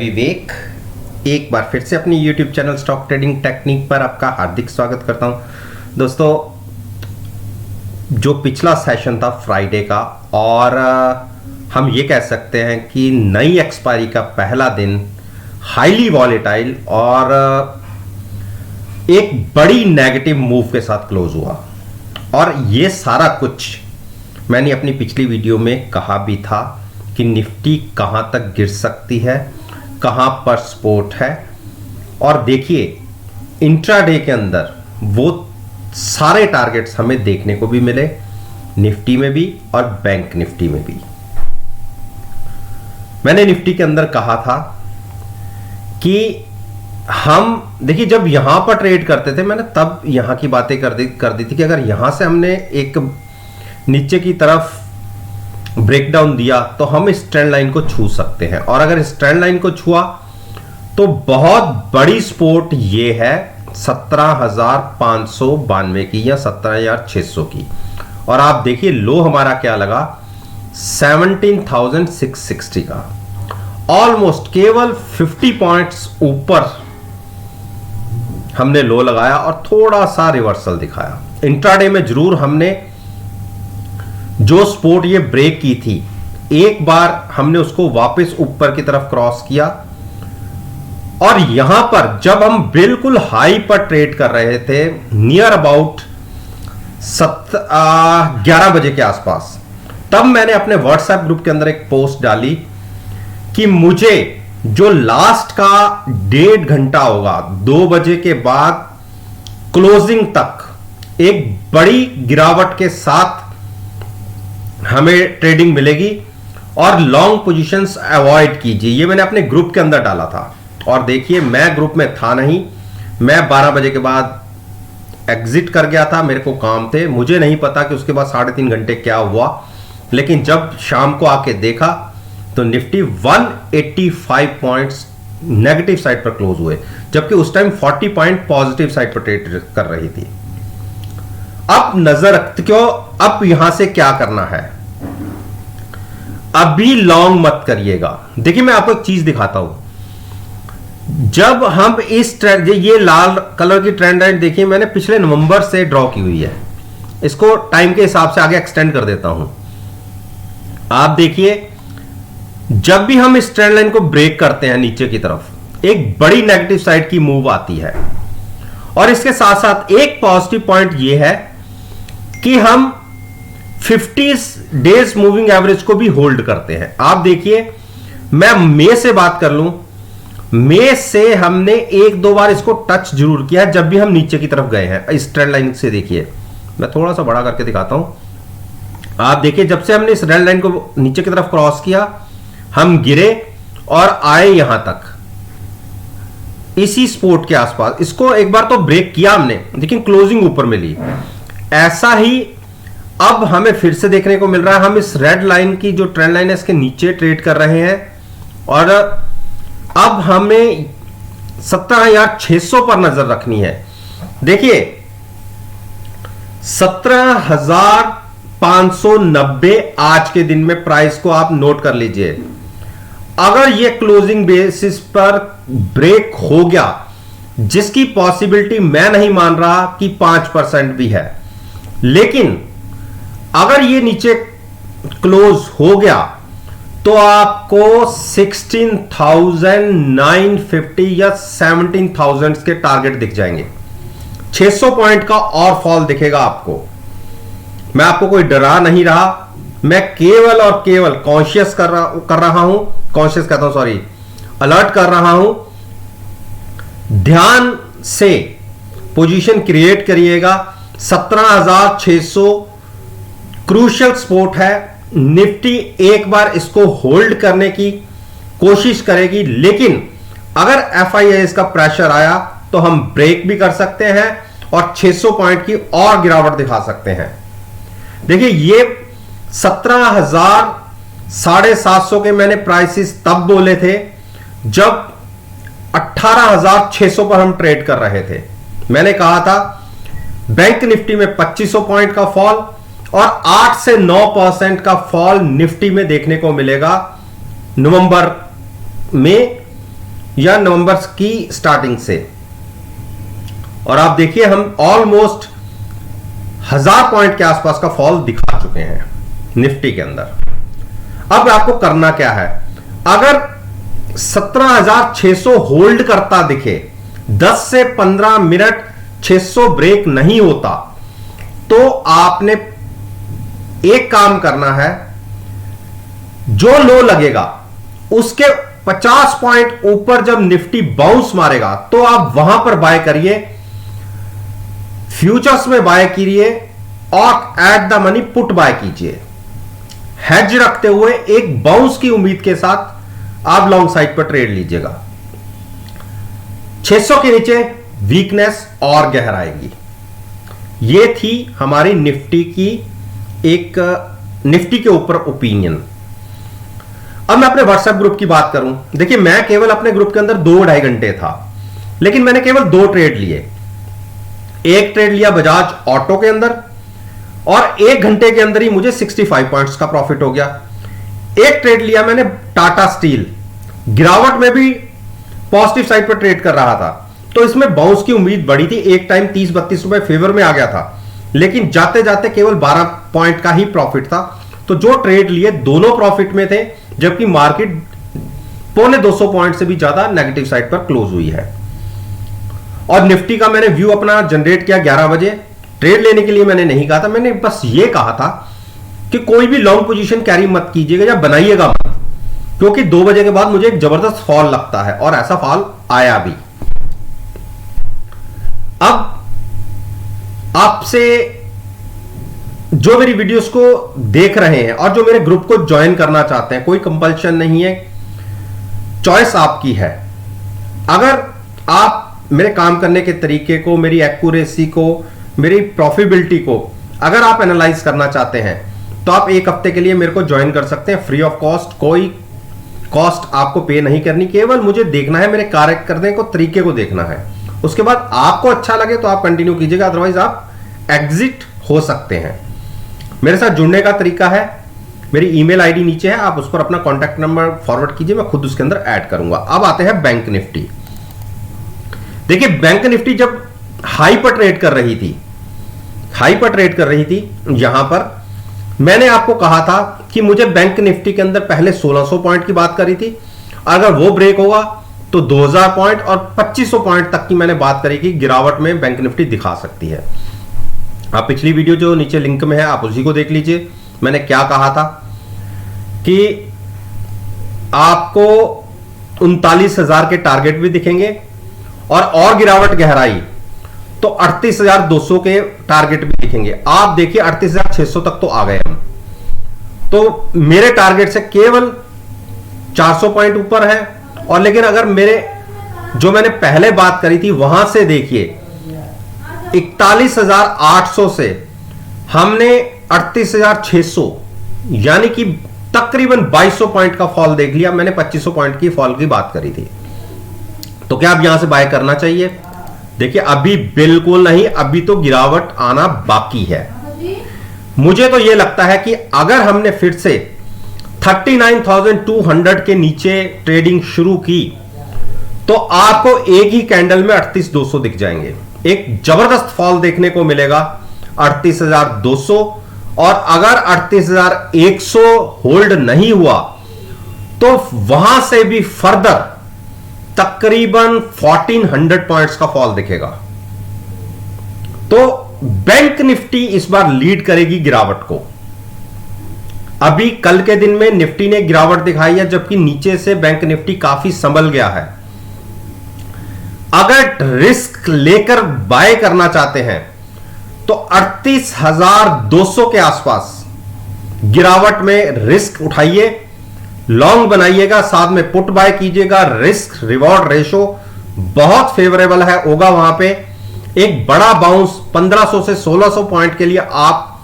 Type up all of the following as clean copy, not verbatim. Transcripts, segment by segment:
विवेक एक बार फिर से अपनी YouTube channel stock trading technique पर आपका हार्दिक स्वागत करता हूं। दोस्तों, जो पिछला सेशन था फ्राइडे का, और हम ये कह सकते हैं कि नई एक्सपायरी का पहला दिन हाईली वॉलेटाइल और एक बड़ी नेगेटिव मूव के साथ क्लोज हुआ। और ये सारा कुछ मैंने अपनी पिछली वीडियो में कहा भी था कि निफ्टी कहां तक गिर सकती है, कहां पर सपोर्ट है। और देखिए, इंट्राडे के अंदर वो सारे टारगेट्स हमें देखने को भी मिले, निफ्टी में भी और बैंक निफ्टी में भी। मैंने निफ्टी के अंदर कहा था कि हम देखिए, जब यहां पर ट्रेड करते थे, मैंने तब यहां की बातें कर दी थी कि अगर यहां से हमने एक नीचे की तरफ ब्रेकडाउन दिया तो हम इस ट्रेंड लाइन को छू सकते हैं। और अगर इस ट्रेंड लाइन को छुआ तो बहुत बड़ी सपोर्ट ये है 17,592 की या 17,600 की। और आप देखिए, लो हमारा क्या लगा, 17,660 का। ऑलमोस्ट केवल 50 पॉइंट्स ऊपर हमने लो लगाया और थोड़ा सा रिवर्सल दिखाया। इंट्राडे में जरूर हमने जो सपोर्ट ये ब्रेक की थी, एक बार हमने उसको वापस ऊपर की तरफ क्रॉस किया। और यहां पर जब हम बिल्कुल हाई पर ट्रेड कर रहे थे, नियर अबाउट 11 बजे के आसपास, तब मैंने अपने व्हाट्सएप ग्रुप के अंदर एक पोस्ट डाली कि मुझे जो लास्ट का 1.5 घंटा होगा, 2 बजे के बाद क्लोजिंग तक एक बड़ी गिरावट के साथ हमें ट्रेडिंग मिलेगी और लॉन्ग पोजीशंस अवॉइड कीजिए। ये मैंने अपने ग्रुप के अंदर डाला था। और देखिए, मैं ग्रुप में था नहीं, मैं 12 बजे के बाद एग्जिट कर गया था, मेरे को काम थे। मुझे नहीं पता कि उसके बाद 3.5 घंटे क्या हुआ, लेकिन जब शाम को आके देखा तो निफ्टी 185 पॉइंट्स नेगेटिव साइड पर क्लोज हुए, जबकि उस टाइम 40 पॉइंट पॉजिटिव साइड पर ट्रेड कर रही थी। अब नजर रखते क्यों, अब यहां से क्या करना है, अभी लॉन्ग मत करिएगा। देखिए, मैं आपको एक चीज दिखाता हूं। जब हम इस ट्रेंड, ये लाल कलर की ट्रेंड लाइन देखिए, मैंने पिछले नवंबर से ड्रॉ की हुई है। इसको टाइम के हिसाब से आगे एक्सटेंड कर देता हूं। आप देखिए, जब भी हम इस ट्रेंड लाइन को ब्रेक करते हैं नीचे की तरफ, एक बड़ी नेगेटिव साइड की मूव आती है। और इसके साथ साथ एक पॉजिटिव पॉइंट यह है कि हम 50 डेज मूविंग एवरेज को भी होल्ड करते हैं। आप देखिए, मैं मई से बात कर लूं, मई से हमने 1-2 बार इसको टच जरूर किया जब भी हम नीचे की तरफ गए हैं। इस ट्रेंड लाइन से देखिए, मैं थोड़ा सा बड़ा करके दिखाता हूं। आप देखिए, जब से हमने इस ट्रेंड लाइन को नीचे की तरफ क्रॉस किया, हम गिरे और आए यहां तक, इसी सपोर्ट के आसपास। इसको एक बार तो ब्रेक किया हमने, लेकिन क्लोजिंग ऊपर मिली। ऐसा ही अब हमें फिर से देखने को मिल रहा है। हम इस रेड लाइन की जो ट्रेंड लाइन है, इसके नीचे ट्रेड कर रहे हैं। और अब हमें 17,600 पर नजर रखनी है। देखिए, 17,590 आज के दिन में प्राइस को आप नोट कर लीजिए। अगर ये क्लोजिंग बेसिस पर ब्रेक हो गया, जिसकी पॉसिबिलिटी मैं नहीं मान रहा कि 5% भी है, लेकिन अगर ये नीचे क्लोज हो गया तो आपको 16,950 या 17,000 के टारगेट दिख जाएंगे। 600 पॉइंट का और फॉल दिखेगा आपको। मैं आपको कोई डरा नहीं रहा, मैं केवल और केवल कॉन्शियस कर रहा हूं, कॉन्शियस कहता हूं, सॉरी, अलर्ट कर रहा हूं। ध्यान से पोजीशन क्रिएट करिएगा। 17,600 क्रूशियल सपोर्ट है। निफ्टी एक बार इसको होल्ड करने की कोशिश करेगी, लेकिन अगर FIIs का प्रेशर आया तो हम ब्रेक भी कर सकते हैं और 600 पॉइंट की और गिरावट दिखा सकते हैं। देखिए, ये 17,750 के मैंने प्राइसेस तब बोले थे जब 18,600 पर हम ट्रेड कर रहे थे। मैंने कहा था बैंक निफ्टी में 2500 पॉइंट का फॉल और 8 से 9% का फॉल निफ्टी में देखने को मिलेगा नवंबर में। या नवंबर की स्टार्टिंग से, और आप देखिए हम ऑलमोस्ट 1000 पॉइंट के आसपास का फॉल दिखा चुके हैं निफ्टी के अंदर। अब आपको करना क्या है, अगर 17,600 होल्ड करता दिखे, 10 से 15 मिनट 600 ब्रेक नहीं होता, तो आपने एक काम करना है, जो लो लगेगा उसके 50 पॉइंट ऊपर जब निफ्टी बाउंस मारेगा तो आप वहां पर बाय करिए, फ्यूचर्स में बाय कीजिए और at the money put buy कीजिए। हेज रखते हुए एक बाउंस की उम्मीद के साथ आप लॉन्ग साइड पर ट्रेड लीजिएगा। 600 के नीचे वीकनेस और गहराएगी। यह थी हमारी निफ्टी की एक निफ्टी के ऊपर ओपिनियन। अब मैं अपने व्हाट्सएप ग्रुप की बात करूं, देखिए मैं केवल अपने ग्रुप के अंदर 2-2.5 घंटे था, लेकिन मैंने केवल 2 ट्रेड लिए। एक ट्रेड लिया बजाज ऑटो के अंदर और 1 घंटे के अंदर ही मुझे 65 पॉइंट्स का प्रॉफिट हो गया। एक ट्रेड लिया मैंने टाटा स्टील, गिरावट में भी पॉजिटिव साइड पर ट्रेड कर रहा था, तो इसमें बाउंस की उम्मीद बड़ी थी। एक टाइम 30-32 रुपए फेवर में आ गया था, लेकिन जाते जाते केवल 12 पॉइंट का ही प्रॉफिट था। तो जो ट्रेड लिए दोनों प्रॉफिट में थे, जबकि मार्केट 250 पॉइंट से भी ज्यादा नेगेटिव साइड पर क्लोज हुई है। और निफ्टी का मैंने व्यू अपना जनरेट किया 11 बजे। ट्रेड लेने के लिए मैंने नहीं कहा था, मैंने बस ये कहा था कि कोई भी लॉन्ग पोजीशन कैरी मत कीजिएगा या बनाइएगा मत, क्योंकि 2 बजे के बाद मुझे एक जबरदस्त फॉल लगता है, और ऐसा फॉल आया भी। अब आपसे जो मेरी वीडियोस को देख रहे हैं और जो मेरे ग्रुप को ज्वाइन करना चाहते हैं, कोई कंपल्शन नहीं है, चॉइस आपकी है। अगर आप मेरे काम करने के तरीके को, मेरी एक्यूरेसी को, मेरी प्रॉफिटेबिलिटी को अगर आप एनालाइज करना चाहते हैं, तो आप 1 हफ्ते के लिए मेरे को ज्वाइन कर सकते हैं फ्री ऑफ कॉस्ट। कोई कॉस्ट आपको पे नहीं करनी, केवल मुझे देखना है, मेरे कार्य करने को तरीके को देखना है। उसके बाद आपको अच्छा लगे तो आप कंटिन्यू कीजिएगा, अदरवाइज आप एग्जिट हो सकते हैं। मेरे साथ जुड़ने का तरीका है, मेरी ईमेल आईडी नीचे है, आप उस पर अपना कॉन्टैक्ट नंबर फॉरवर्ड कीजिए, मैं खुद उसके अंदर ऐड करूंगा। अब आते हैं बैंक निफ्टी। देखिए बैंक निफ्टी जब हाई पर ट्रेड कर रही थी, यहां पर मैंने आपको कहा था कि मुझे बैंक निफ्टी के अंदर पहले 1600 पॉइंट की बात करी थी, अगर वो ब्रेक होगा तो 2000 पॉइंट और 2500 पॉइंट तक की मैंने बात करी कि गिरावट में बैंक निफ्टी दिखा सकती है। आप पिछली वीडियो जो नीचे लिंक में है आप उसी को देख लीजिए। मैंने क्या कहा था कि आपको 39,000 के टारगेट भी दिखेंगे, और गिरावट गहराई तो 38,200 के टारगेट भी दिखेंगे। आप देखिए 38,600 तक तो आ गए हम, तो मेरे टारगेट से केवल 400 पॉइंट ऊपर है। और लेकिन अगर मेरे जो मैंने पहले बात करी थी वहां से देखिए 41,800 से हमने 38,600 यानी कि तकरीबन 2200 पॉइंट का फॉल देख लिया। मैंने 2500 पॉइंट की फॉल की बात करी थी। तो क्या अब यहां से बाय करना चाहिए? देखिए अभी बिल्कुल नहीं, अभी तो गिरावट आना बाकी है। मुझे तो यह लगता है कि अगर हमने फिर से 39,200 के नीचे ट्रेडिंग शुरू की तो आपको एक ही कैंडल में 38,200 दिख जाएंगे। एक जबरदस्त फॉल देखने को मिलेगा 38,200, और अगर 38,100 होल्ड नहीं हुआ तो वहां से भी फर्दर तकरीबन 1400 पॉइंट्स का फॉल दिखेगा। तो बैंक निफ्टी इस बार लीड करेगी गिरावट को। अभी कल के दिन में निफ्टी ने गिरावट दिखाई है, जबकि नीचे से बैंक निफ्टी काफी संभल गया है। अगर रिस्क लेकर बाय करना चाहते हैं तो 38,200 के आसपास गिरावट में रिस्क उठाइए, लॉन्ग बनाइएगा, साथ में पुट बाय कीजिएगा। रिस्क रिवॉर्ड रेशो बहुत फेवरेबल है, होगा वहां पे एक बड़ा बाउंस 1500 से 1600 पॉइंट के लिए आप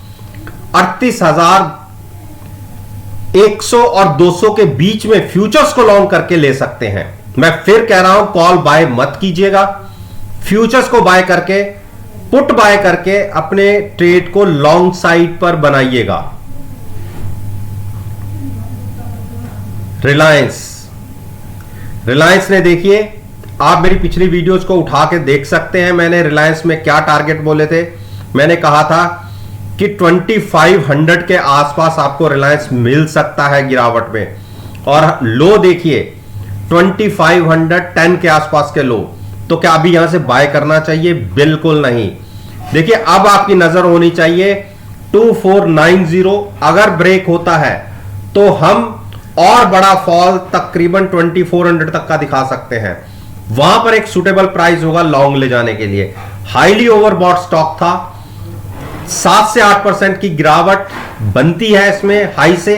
38,100 और 200 के बीच में फ्यूचर्स को लॉन्ग करके ले सकते हैं। मैं फिर कह रहा हूं, कॉल बाय मत कीजिएगा, फ्यूचर्स को बाय करके, पुट बाय करके अपने ट्रेड को लॉन्ग साइड पर बनाइएगा। रिलायंस ने देखिए, आप मेरी पिछली वीडियोस को उठा के देख सकते हैं, मैंने रिलायंस में क्या टारगेट बोले थे। मैंने कहा था कि 2500 के आसपास आपको रिलायंस मिल सकता है गिरावट में, और लो देखिए 2510 के आसपास के लो। तो क्या अभी यहां से बाय करना चाहिए? बिल्कुल नहीं। देखिए अब आपकी नजर होनी चाहिए 2490, अगर ब्रेक होता है तो हम और बड़ा फॉल तकरीबन 2400 तक का दिखा सकते हैं। वहां पर एक सुटेबल प्राइस होगा लॉन्ग ले जाने के लिए। हाईली ओवरबॉट स्टॉक था, 7 से 8% की गिरावट बनती है इसमें हाई से,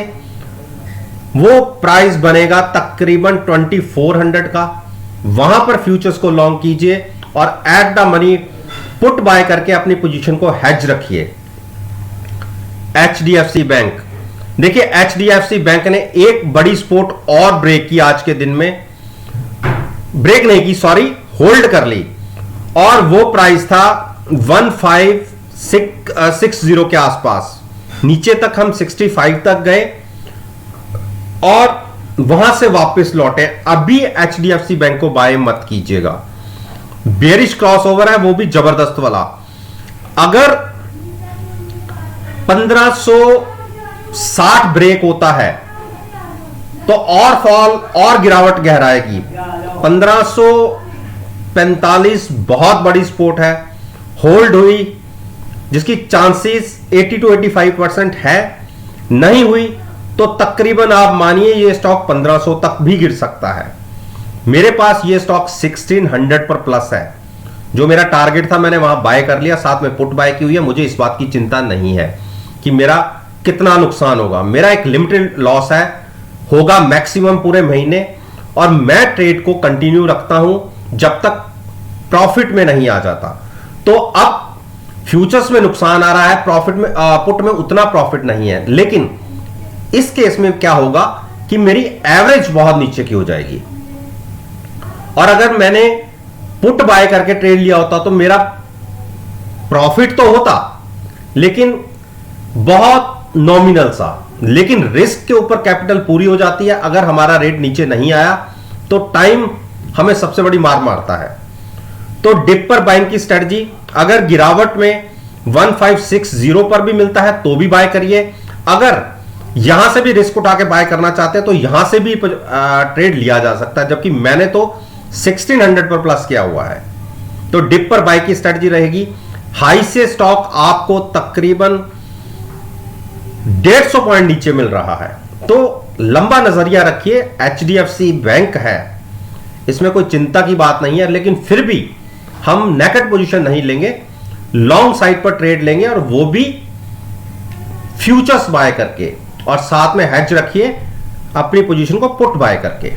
वो प्राइस बनेगा तकरीबन 2400 का। वहां पर फ्यूचर्स को लॉन्ग कीजिए और at the money put buy करके अपनी पोजीशन को हेज रखिए। एचडीएफसी बैंक, देखिए एचडीएफसी बैंक ने एक बड़ी सपोर्ट और ब्रेक की आज के दिन में, ब्रेक नहीं की सॉरी, होल्ड कर ली, और वो प्राइस था 1560 के आसपास। नीचे तक हम 65 तक गए और वहां से वापस लौटे। अभी एचडीएफसी बैंक को बाय मत कीजिएगा, बेरिश क्रॉसओवर है, वो भी जबरदस्त वाला। अगर 1560 ब्रेक होता है तो और फॉल और गिरावट गहराएगी। 1545 बहुत बड़ी सपोर्ट है, होल्ड हुई, जिसकी चांसेस 80 to 85% है। नहीं हुई तो तकरीबन आप मानिए ये स्टॉक 1500 तक भी गिर सकता है। मेरे पास ये स्टॉक 1600 पर प्लस है, जो मेरा टारगेट था मैंने वहां बाय कर लिया, साथ में पुट बाय की हुई है। मुझे इस बात की चिंता नहीं है कि मेरा कितना नुकसान होगा। मेरा एक लिमिटेड लॉस है, होगा मैक्सिमम पूरे महीने, और मैं ट्रेड को कंटिन्यू रखता हूं जब तक प्रॉफिट में नहीं आ जाता। तो अब फ्यूचर्स में नुकसान आ रहा है, प्रॉफिट में पुट में उतना प्रॉफिट नहीं है, लेकिन इस केस में क्या होगा कि मेरी एवरेज बहुत नीचे की हो जाएगी। और अगर मैंने पुट बाय करके ट्रेड लिया होता तो मेरा प्रॉफिट तो होता, लेकिन बहुत नॉमिनल सा, लेकिन रिस्क के ऊपर कैपिटल पूरी हो जाती है। अगर हमारा रेट नीचे नहीं आया तो टाइम हमें सबसे बड़ी मार मारता है। तो डिप पर बाइंग की स्ट्रेटजी, अगर गिरावट में 1560 पर भी मिलता है तो भी बाय करिए। अगर यहां से भी रिस्क उठा के बाय करना चाहते हैं तो यहां से भी ट्रेड लिया जा सकता है, जबकि मैंने तो 1600 पर प्लस किया हुआ है। तो डिप पर बाय की स्ट्रेटजी रहेगी। हाई से स्टॉक आपको तकरीबन 150 पॉइंट नीचे मिल रहा है, तो लंबा नजरिया रखिए। एचडीएफसी बैंक है, इसमें कोई चिंता की बात नहीं है, लेकिन फिर भी हम नेकेड पोजीशन नहीं लेंगे, लॉन्ग साइड पर ट्रेड लेंगे, और वो भी फ्यूचर्स बाय करके, और साथ में हेज रखिए अपनी पोजीशन को पुट बाय करके।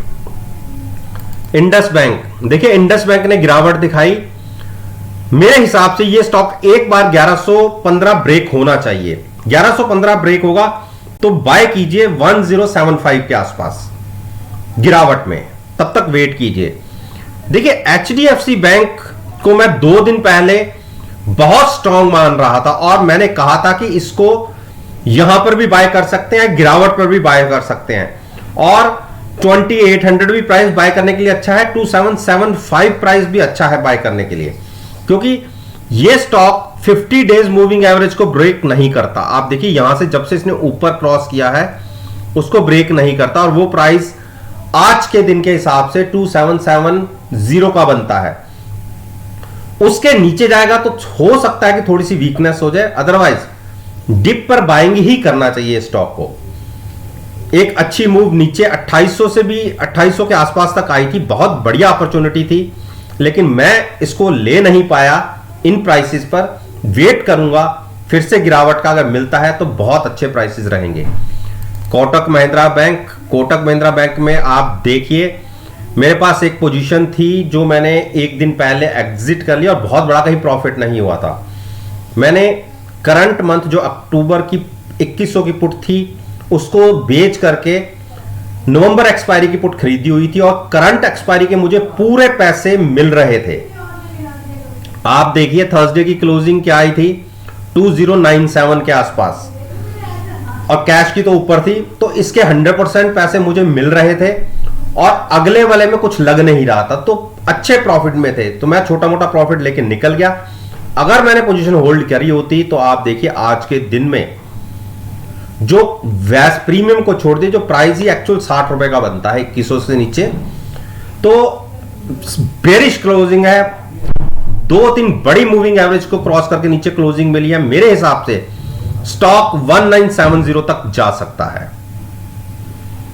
इंडस बैंक, देखिए इंडस बैंक ने गिरावट दिखाई। मेरे हिसाब से ये स्टॉक एक बार 1115 ब्रेक होना चाहिए। 1115 ब्रेक होगा तो बाय कीजिए 1075 के आसपास गिरावट में, तब तक वेट कीजिए। देखिए एचडीएफसी बैंक को मैं 2 दिन पहले बहुत स्ट्रांग मान रहा था, और मैंने कहा था कि इसको यहां पर भी बाय कर सकते हैं, गिरावट पर भी बाय कर सकते हैं, और 2800 भी प्राइस बाय करने के लिए अच्छा है, 2775 प्राइस भी अच्छा है बाय करने के लिए, क्योंकि ये स्टॉक 50 डेज मूविंग एवरेज को ब्रेक नहीं करता। आप देखिए यहां से जब से इसने ऊपर क्रॉस किया है उसको ब्रेक नहीं करता, और वो प्राइस आज के दिन के हिसाब से 2770 का बनता है। उसके नीचे जाएगा तो हो सकता है कि थोड़ी सी वीकनेस हो जाए, अदरवाइज डिप पर बाइंग ही करना चाहिए स्टॉक को। एक अच्छी मूव नीचे 2800 से भी 2800 के आसपास तक आई थी, बहुत बढ़िया अपॉर्चुनिटी थी, लेकिन मैं इसको ले नहीं पाया इन प्राइसेस पर। वेट करूंगा, फिर से गिरावट का अगर मिलता है तो बहुत अच्छे प्राइसेस रहेंगे। कोटक महिंद्रा बैंक, कोटक महिंद्रा बैंक में आप देखिए मेरे पास एक पोजीशन थी जो मैंने एक दिन पहले एग्जिट कर लिया, और बहुत बड़ा कहीं प्रॉफिट नहीं हुआ था। मैंने करंट मंथ जो अक्टूबर की 2100 की पुट थी उसको बेच करके नवंबर एक्सपायरी की पुट खरीदी हुई थी, और करंट एक्सपायरी के मुझे पूरे पैसे मिल रहे थे। आप देखिए थर्सडे की क्लोजिंग क्या आई थी, 2097 के आसपास, और कैश की तो ऊपर थी, तो इसके 100% पैसे मुझे मिल रहे थे, और अगले वाले में कुछ लग नहीं रहा था, तो अच्छे प्रॉफिट में थे, तो मैं छोटा मोटा प्रॉफिट लेके निकल गया। अगर मैंने पोजीशन होल्ड करी होती तो आप देखिए आज के दिन में जो वैस प्रीमियम को छोड़ दिए, जो प्राइस ही एक्चुअल 60 रुपए का बनता है 2100 से नीचे, तो बेरिश क्लोजिंग है, 2-3 बड़ी मूविंग एवरेज को क्रॉस करके नीचे क्लोजिंग मिली है। मेरे हिसाब से स्टॉक 1970 तक जा सकता है।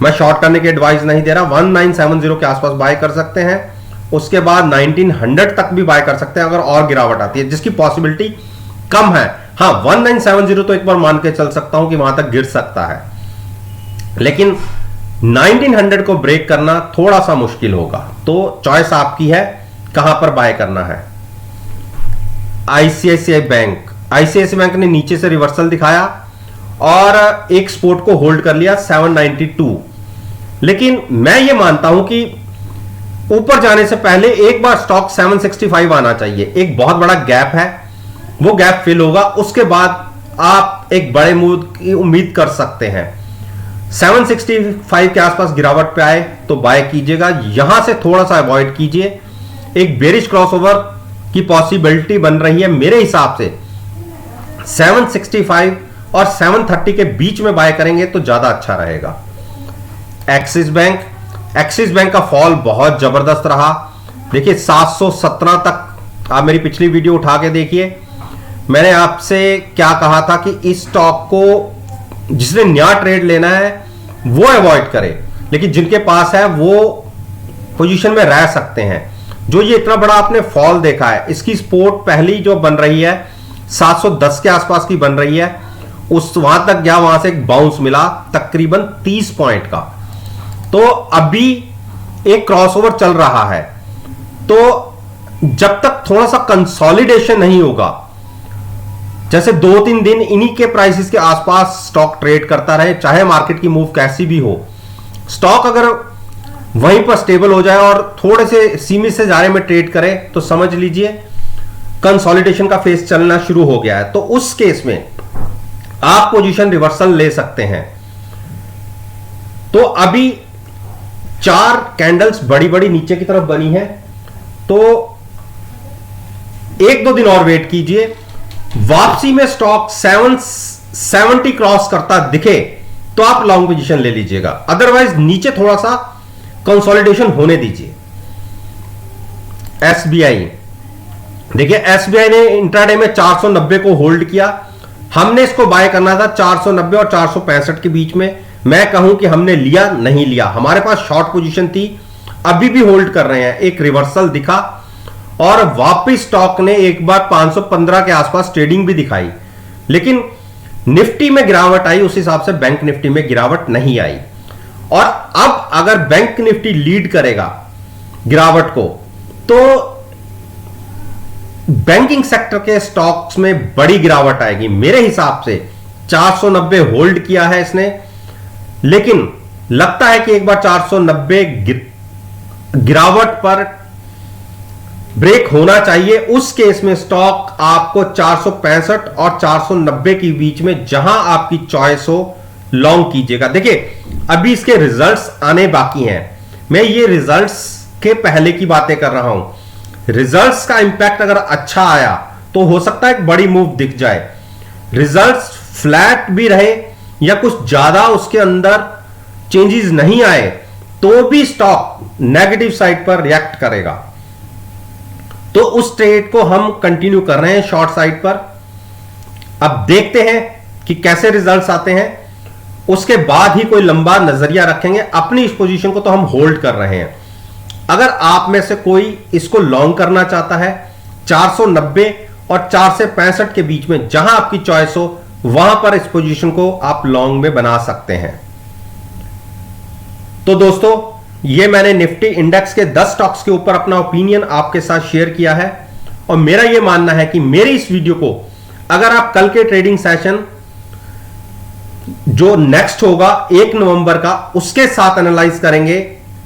मैं शॉर्ट करने की एडवाइस नहीं दे रहा, 1970 के आसपास बाय कर सकते हैं, उसके बाद 1900 तक भी बाय कर सकते हैं अगर और गिरावट आती है, जिसकी पॉसिबिलिटी कम है। हाँ, 1970 तो एक बार मान के चल सकता हूं कि वहां तक गिर सकता है, लेकिन 1900 को ब्रेक करना थोड़ा सा मुश्किल होगा। तो चॉइस आपकी है कहां पर बाय करना है। आईसीआईसीआई बैंक ने नीचे से रिवर्सल दिखाया और एक स्पोर्ट को होल्ड कर लिया 792, लेकिन मैं ये मानता हूं कि ऊपर जाने से पहले एक बार स्टॉक 765 आना चाहिए। एक बहुत बड़ा गैप है, वो गैप फिल होगा, उसके बाद आप एक बड़े मूव की उम्मीद कर सकते हैं। 765 के आसपास गिरावट पे आए तो बाय कीजिएगा, यहां से थोड़ा सा अवॉइड कीजिए। एक बेरिश क्रॉसओवर की पॉसिबिलिटी बन रही है, मेरे हिसाब से 765 और 730 के बीच में बाय करेंगे तो ज्यादा अच्छा रहेगा। एक्सिस बैंक का फॉल बहुत जबरदस्त रहा। देखिए 717 तक आप मेरी पिछली वीडियो उठा के देखिए, मैंने आपसे क्या कहा था कि इस स्टॉक को जिसने नया ट्रेड लेना है वो अवॉइड करे, लेकिन जिनके पास है वो पोजीशन में रह सकते हैं। जो ये इतना बड़ा आपने फॉल देखा है, इसकी सपोर्ट पहली जो बन रही है 710 के आसपास की बन रही है, उस वहां तक गया, वहां से एक बाउंस मिला तकरीबन 30 पॉइंट का। तो अभी एक क्रॉसओवर चल रहा है, तो जब तक थोड़ा सा कंसोलिडेशन नहीं होगा, जैसे 2-3 दिन इन्हीं के प्राइसेस के आसपास स्टॉक ट्रेड करता रहे, चाहे मार्केट की मूव कैसी भी हो, स्टॉक अगर वहीं पर स्टेबल हो जाए और थोड़े से सीमित से जारे में ट्रेड करे तो समझ लीजिए कंसोलिडेशन का फेस चलना शुरू हो गया है। तो उस केस में आप पोजीशन रिवर्सल ले सकते हैं। तो अभी 4 कैंडल्स बड़ी बड़ी नीचे की तरफ बनी है, तो 1-2 दिन और वेट कीजिए। वापसी में स्टॉक 770 क्रॉस करता दिखे तो आप लॉन्ग पोजीशन ले लीजिएगा, अदरवाइज नीचे थोड़ा सा कंसोलिडेशन होने दीजिए। एसबीआई, देखिए एसबीआई ने इंट्राडे में 490 को होल्ड किया, हमने इसको बाय करना था 490 और 465 के बीच में। मैं कहूं कि हमने लिया नहीं लिया, हमारे पास शॉर्ट पोजीशन थी, अभी भी होल्ड कर रहे हैं। एक रिवर्सल दिखा और वापस स्टॉक ने एक बार 515 के आसपास ट्रेडिंग भी दिखाई, लेकिन निफ्टी में गिरावट आई, उस हिसाब से बैंक निफ्टी में गिरावट नहीं आई। और अब अगर बैंक निफ्टी लीड करेगा गिरावट को, तो बैंकिंग सेक्टर के स्टॉक्स में बड़ी गिरावट आएगी। मेरे हिसाब से 490 होल्ड किया है इसने, लेकिन लगता है कि एक बार 490 गिरावट पर ब्रेक होना चाहिए। उस केस में स्टॉक आपको 465 और 490 के बीच में, जहां आपकी चॉइस हो, लॉन्ग कीजिएगा। देखिए अभी इसके रिजल्ट्स आने बाकी हैं, मैं ये रिजल्ट्स के पहले की बातें कर रहा हूं। रिजल्ट्स का इंपैक्ट अगर अच्छा आया तो हो सकता है एक बड़ी मूव दिख जाए। रिजल्ट्स फ्लैट भी रहे या कुछ ज्यादा उसके अंदर चेंजेस नहीं आए, तो भी स्टॉक नेगेटिव साइड पर रिएक्ट करेगा। तो उस ट्रेड को हम कंटिन्यू कर रहे हैं शॉर्ट साइड पर। अब देखते हैं कि कैसे रिजल्ट्स आते हैं, उसके बाद ही कोई लंबा नजरिया रखेंगे। अपनी इस पोजीशन को तो हम होल्ड कर रहे हैं। अगर आप में से कोई इसको लॉन्ग करना चाहता है, 490 और 465 के बीच में जहां आपकी चॉइस हो, वहां पर इस पोजीशन को आप लॉन्ग में बना सकते हैं। तो दोस्तों, ये मैंने निफ्टी इंडेक्स के 10 स्टॉक्स के ऊपर अपना ओपिनियन आपके साथ शेयर किया है, और मेरा यह मानना है कि मेरी इस वीडियो को अगर आप कल के ट्रेडिंग सेशन जो नेक्स्ट होगा 1 नवंबर का, उसके साथ एनालाइज करेंगे,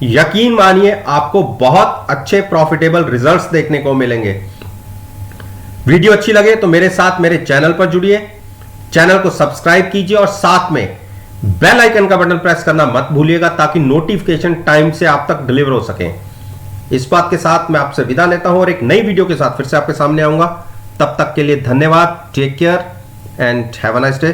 यकीन मानिए आपको बहुत अच्छे प्रॉफिटेबल रिजल्ट्स देखने को मिलेंगे। वीडियो अच्छी लगे तो मेरे साथ मेरे चैनल पर जुड़िए, चैनल को सब्सक्राइब कीजिए और साथ में बेल आइकन का बटन प्रेस करना मत भूलिएगा ताकि नोटिफिकेशन टाइम से आप तक डिलीवर हो सके। इस बात के साथ मैं आपसे विदा लेता हूं और एक नई वीडियो के साथ फिर से आपके सामने आऊंगा। तब तक के लिए धन्यवाद। Take care and have a nice day.